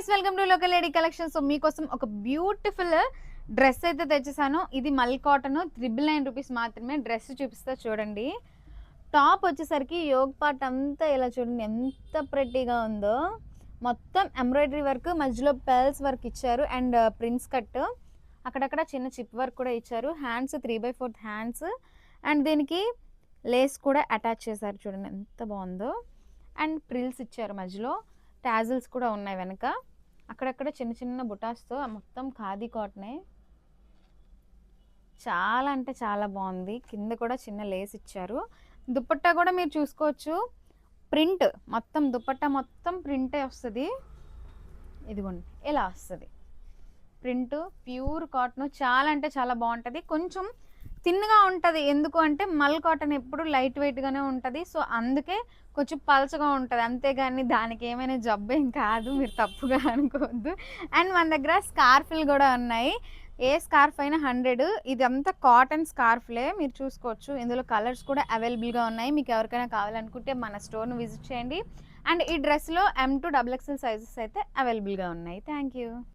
Guys, welcome to local lady collection. So మీకోసం ఒక beautiful dress అయితే తెచ్చేసాను. ఇది మల్ కాటన్, 999 రూపీస్ మాత్రమే. డ్రెస్ చూపిస్తా చూడండి. టాప్ వచ్చేసరికి యోగ్ పార్ట్ అంతా ఇలా చూడండి ఎంత ప్రెట్టీగా ఉందో. మొత్తం ఎంబ్రాయిడరీ వర్క్, మధ్యలో పెల్స్ వర్క్ ఇచ్చారు అండ్ ప్రిన్స్ కట్, అక్కడక్కడ చిన్న చిప్ వర్క్ కూడా ఇచ్చారు. హ్యాండ్స్ 3/4 హ్యాండ్స్ అండ్ దీనికి లేస్ కూడా అటాచ్ చేశారు. చూడండి ఎంత బాగుందో. అండ్ ప్రిల్స్ ఇచ్చారు, మధ్యలో టాజిల్స్ కూడా ఉన్నాయి వెనక. అక్కడక్కడ చిన్న చిన్న బుటాస్తో మొత్తం ఖాదీ కాటనే. చాలా అంటే చాలా బాగుంది. కింద కూడా చిన్న లేస్ ఇచ్చారు. దుపట్టా కూడా మీరు చూసుకోవచ్చు, ప్రింట్ మొత్తం దుపట్టా మొత్తం ప్రింటే వస్తుంది. ఇదిగోండి ఇలా వస్తుంది ప్రింట్, ప్యూర్ కాటన్. చాలా అంటే చాలా బాగుంటుంది. కొంచెం థిన్గా ఉంటుంది, ఎందుకు అంటే మల్ కాటన్ ఎప్పుడు లైట్ వెయిట్గానే ఉంటుంది. సో అందుకే కొంచెం పలచగా ఉంటుంది, అంతేగాని దానికి ఏమైనా జబ్బు ఏం కాదు, మీరు తప్పుగా అనుకోవద్దు. అండ్ మన దగ్గర స్కార్ఫ్లు కూడా ఉన్నాయి. ఏ స్కార్ఫ్ అయినా 100. ఇదంతా కాటన్ స్కార్ఫ్లే, మీరు చూసుకోవచ్చు. ఇందులో కలర్స్ కూడా అవైలబుల్గా ఉన్నాయి. మీకు ఎవరికైనా కావాలనుకుంటే మన స్టోర్ను విజిట్ చేయండి. అండ్ ఈ డ్రెస్లో M to XXL సైజెస్ అయితే అవైలబుల్గా ఉన్నాయి. Thank you.